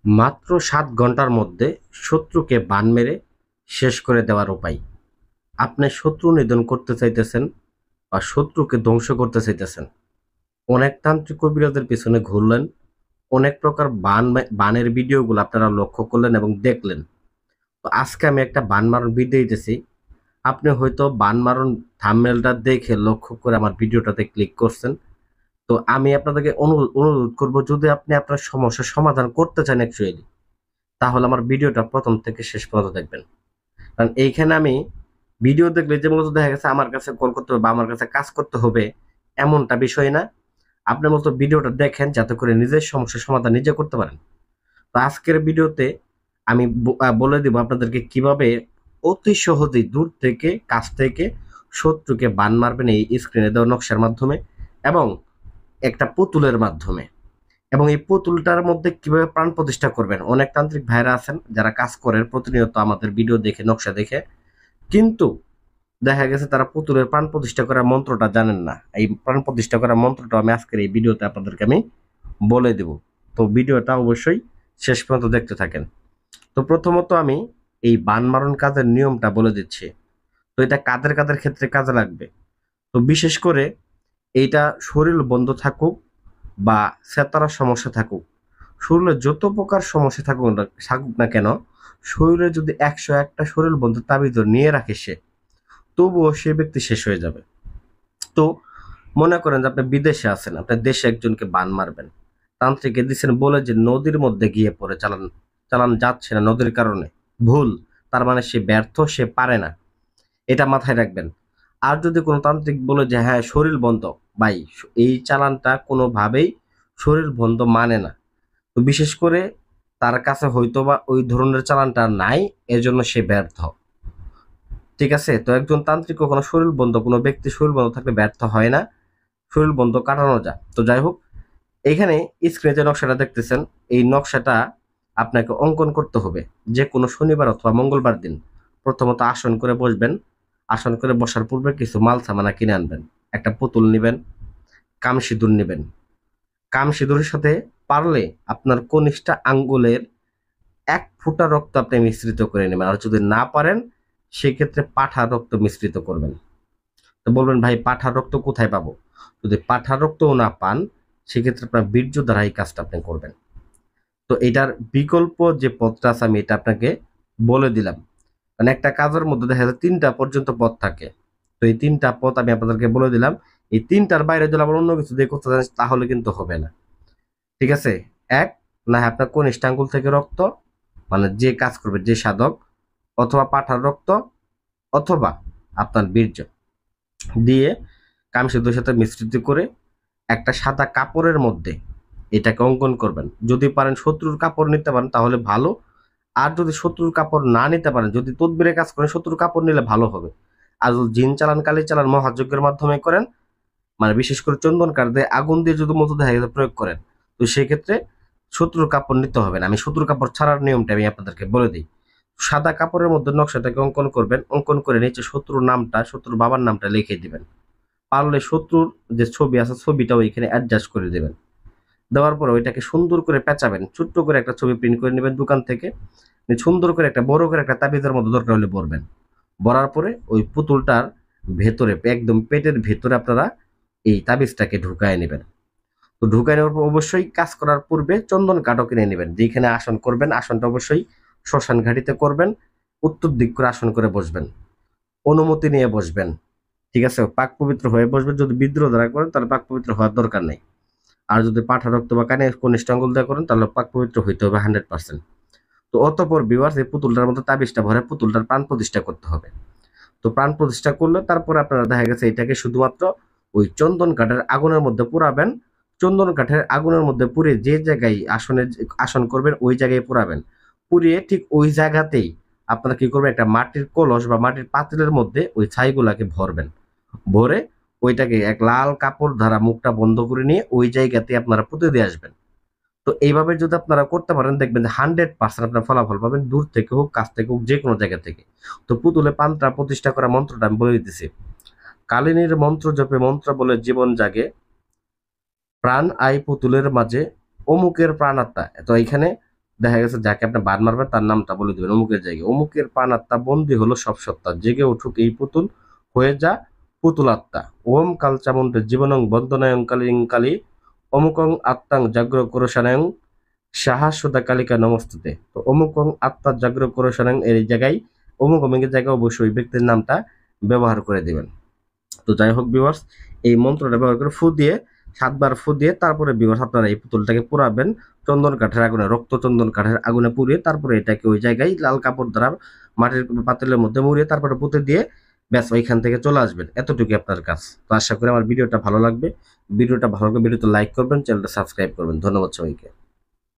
মাত্র ৭ ঘন্টার মধ্যে শত্রুকে বান মেরে শেষ করে দেওয়ার উপায়। আপনি শত্রু নিধন করতে চাইতেছেন বা শত্রুকে ধ্বংস করতে চাইতেছেন। অনেক তান্ত্রিক কবিরাজের পিছনে ঘুরলেন, অনেক প্রকার বানের ভিডিওগুলো আপনারা লক্ষ্য করলেন এবং দেখলেন। তো আজকে আমি একটা বান মারণ ভিডিও দিতেছি। আপনি হয়তো বান মারণ থাম্বনেলটা দেখে লক্ষ্য করে আমার ভিডিওটাতে ক্লিক করছেন। তো আমি আপনাদেরকে অনুরোধ করব, যদি আপনি আপনার সমস্যার সমাধান করতে চান অ্যাকচুয়ালি, তাহলে আমার ভিডিওটা প্রথম থেকে শেষ পর্যন্ত দেখবেন। কারণ এইখানে আমি ভিডিও দেখলে যে মূলত দেখা গেছে আমার কাছে কল করতে হবে বা আমার কাছে কাজ করতে হবে এমনটা বিষয় না। আপনি মূলত ভিডিওটা দেখেন যাতে করে নিজের সমস্যার সমাধান নিজে করতে পারেন। তো আজকের ভিডিওতে আমি বলে দিব আপনাদেরকে কিভাবে অতি সহজেই দূর থেকে কাছ থেকে শত্রুকে বান মারবেন এই স্ক্রিনে দেওয়া নকশার মাধ্যমে এবং একটা পুতুলের মাধ্যমে। এবং এই পুতুলটার মধ্যে কিভাবে প্রাণ প্রতিষ্ঠা করবেন। অনেক তান্ত্রিক ভাইরা আছেন যারা কাজ করেন প্রতিনিয়ত আমাদের ভিডিও দেখে, নকশা দেখে, কিন্তু দেখা গেছে তারা পুতুলের প্রাণ প্রতিষ্ঠা করার মন্ত্রটা জানেন না। এই প্রাণ প্রতিষ্ঠা করার মন্ত্রটা আমি আজকের এই ভিডিওতে আপনাদেরকে আমি বলে দেব। তো ভিডিওটা অবশ্যই শেষ পর্যন্ত দেখতে থাকেন। তো প্রথমত আমি এই বান মারণ কাজের নিয়মটা বলে দিচ্ছি। তো এটা কাদের কাদের ক্ষেত্রে কাজে লাগবে। তো বিশেষ করে এইটা শরীর বন্ধ থাকুক বা সেতারার সমস্যা থাকুক, শরীরে যত প্রকার সমস্যা থাকুক না কেন, শরীরে যদি ১০১টা শরীর বন্ধ তাবিজ নিয়ে রাখে সে, তবুও সে ব্যক্তি শেষ হয়ে যাবে। তো মনে করেন যে আপনি বিদেশে আছেন, আপনার দেশে একজনকে বান মারবেন, তান্ত্রিকে দিচ্ছেন বলে যে নদীর মধ্যে গিয়ে পড়ে, চালান চালান যাচ্ছে না নদীর কারণে, ভুল, তার মানে সে ব্যর্থ, সে পারে না, এটা মাথায় রাখবেন। আর যদি কোনো তান্ত্রিক বলে যে হ্যাঁ শরীর বন্ধ, ভাই এই চালানটা কোনোভাবেই শরীর বন্ধ মানে না। তো বিশেষ করে তার কাছে হয়তোবা ওই ধরনের চালানটা নাই, এজন্য সে ব্যর্থ। ঠিক আছে? তো একজন তান্ত্রিক কখনো শরীর বন্ধ, কোনো ব্যক্তি শরীর বন্ধ থাকলে ব্যর্থ হয় না, শরীর বন্ধ কাটানো যায়। তো যাই হোক, এইখানে স্ক্রিনে যে নকশাটা দেখতেছেন, এই নকশাটা আপনাকে অঙ্কন করতে হবে যে কোনো শনিবার অথবা মঙ্গলবার দিন। প্রথমত আসন করে বসবেন। আসন করে বসার পূর্বে কিছু মাল সামানা কিনে আনবেন। একটা পুতুল নিবেন, কামসিঁদুর নিবেন। কামসিঁদুরের সাথে পারলে আপনার কনিষ্ঠ আঙ্গুলের ১ ফোঁটা রক্ত আপনি মিশ্রিত করে নেবেন। আর যদি না পারেন সেক্ষেত্রে পাঁঠার রক্ত মিশ্রিত করবেন। তো বলবেন ভাই পাঁঠার রক্ত কোথায় পাবো? যদি পাঁঠার রক্তও না পান সেক্ষেত্রে আপনার বীর্য দ্বারা এই কাজটা আপনি করবেন। তো এটার বিকল্প যে পথটা আছে আমি এটা আপনাকে বলে দিলাম। মানে একটা কাজের মধ্যে দেখা যায় ৩টা পর্যন্ত পথ থাকে। তো এই ৩টা পথ আমি আপনাদেরকে বলে দিলাম। এই ৩টার বাইরে যদি আবার অন্য কিছু দিয়ে করতে চান তাহলে কিন্তু হবে না। ঠিক আছে? ১, না হয় আপনার কনিষ্ঠ আঙ্গুল থেকে রক্ত, মানে যে কাজ করবে যে সাধক, অথবা পাঁঠার রক্ত, অথবা আপনার বীর্য দিয়ে কামসিদ্ধর সাথে মিশ্রিত করে একটা সাদা কাপড়ের মধ্যে এটাকে অঙ্কন করবেন। যদি পারেন শত্রুর কাপড় নিতে পারেন তাহলে ভালো। আর যদি শত্রুর কাপড় না নিতে পারেন, যদি তদবিরে কাজ করেন শত্রুর কাপড় নিলে ভালো হবে। আর যদি জিন চালান, কালি চালান মহাযজ্ঞের মাধ্যমে করেন, মানে বিশেষ করে চন্দন কাঠ দিয়ে আগুন দিয়ে যদি মতো দেখা গেছে প্রয়োগ করেন, তো সেক্ষেত্রে শত্রুর কাপড় নিতে হবে না। আমি শত্রুর কাপড় ছাড়ার নিয়মটা আমি আপনাদেরকে বলে দিই। সাদা কাপড়ের মধ্যে নকশাটাকে অঙ্কন করবেন। অঙ্কন করে নিচে শত্রুর নামটা, শত্রুর বাবার নামটা লিখে দিবেন। পারলে শত্রুর যে ছবি আছে ছবিটাও এখানে অ্যাডজাস্ট করে দেবেন। দেওয়ার পরে ওইটাকে সুন্দর করে পেঁচাবেন। ছোট্ট করে একটা ছবি প্রিন্ট করে নেবেন দোকান থেকে। সুন্দর করে একটা বড় করে একটা তাবিজের মতো দরকার হলে ভরবেন। ভরার পরে ওই পুতুলটার ভেতরে একদম পেটের ভেতরে আপনারা এই তাবিজটাকে ঢুকায় নেবেন। তো ঢুকায় নেওয়ার পর অবশ্যই কাজ করার পূর্বে চন্দন কাঠও কিনে নেবেন। যেখানে আসন করবেন আসনটা অবশ্যই শ্মশান ঘাটিতে করবেন। উত্তর দিক করে আসন করে বসবেন। অনুমতি নিয়ে বসবেন। ঠিক আছে? পাক পবিত্র হয়ে বসবেন। যদি বিদ্রোহ দ্বারা করেন তাহলে পাক পবিত্র হওয়ার দরকার নেই। আর যদি পাঁঠা রক্ত বা কানে কনিষ্ঠ আঙ্গুল দিয়ে করেন তাহলে পাক পবিত্র হইতে হবে 100%। তো অতঃপর ভিউয়ার্স এই পুতুলটার মধ্যে তাবিজটা ভরে পুতুলটার প্রাণ প্রতিষ্ঠা করতে হবে। তো প্রাণ প্রতিষ্ঠা করলে তারপরে আপনারা দেখা গেছে এটাকে শুধুমাত্র ওই চন্দন কাঠের আগুনের মধ্যে পুরাবেন। চন্দন কাঠের আগুনের মধ্যে পুড়ে যে জায়গায় আসন করবেন ওই জায়গায় পুরাবেন। পুড়িয়ে ঠিক ওই জায়গাতেই আপনারা কি করবেন, একটা মাটির কলস বা মাটির পাতিলের মধ্যে ওই ছাইগুলাকে ভরবেন। ভরে ওইটাকে এক লাল কাপড় দ্বারা মুখটা বন্ধ করে নিয়ে ওই জায়গাতে আপনারা পুঁতে দিয়ে আসবেন। তো এইভাবে যদি আপনারা করতে পারেন দেখবেন যে 100% আপনারা ফলাফল পাবেন, দূর থেকে হোক কাছ থেকে হোক যে কোনো জায়গা থেকে। তো পুতুলে পান্তা প্রতিষ্ঠা করা মন্ত্রটা আমি বলে দিতেছি। কালিনীর মন্ত্র জপে মন্ত্র বলে জীবন জাগে, প্রাণ আই পুতুলের মাঝে, অমুকের প্রাণ আত্মা। তো এইখানে দেখা গেছে যাকে আপনি বান মারবেন তার নামটা বলে দিবেন, অমুকের জায়গায় অমুকের প্রাণ আত্মা বন্দী হলো সব সত্তা, জেগে উঠুক এই পুতুল, হয়ে যা পুতুল আত্মা। ওম কাল চামুণ্ডের জীবনং বন্দনায়ং কালিং কালী, অমুকং আত্মাং জাগ্র করশানায়ং সাহা সুদা কালিকা নমস্তুতে। তো অমুকং আত্মা জাগ্র করশানায়ং এই জায়গায় অমুকের জায়গায় অবশ্যই ওই ব্যক্তির নামটা ব্যবহার করে দিবেন। তো যাই হোক ভিউয়ার্স, এই মন্ত্রটা ব্যবহার করে ফু দিয়ে 7 বার ফু দিয়ে তারপরে ভিউয়ার্স আপনারা এই পুতুলটাকে পুরাবেন চন্দন কাঠের আগুনে, রক্ত চন্দন কাঠের আগুনে পুড়িয়ে তারপরে এটাকে ওই জায়গায় লাল কাপড় দ্বারা মাটির পাতিলের মধ্যে মুড়িয়ে তারপরে পুঁতে দিয়ে ব্যাস ওইখান থেকে চলে আসবেন। এতটুকু আপনার কাজ। তো আশা করি আমার ভিডিওটা ভালো লাগবে। ভিডিওটা ভালো লাগবে ভিডিওতে লাইক করবেন, চ্যানেলটা সাবস্ক্রাইব করবেন। ধন্যবাদ সবাইকে।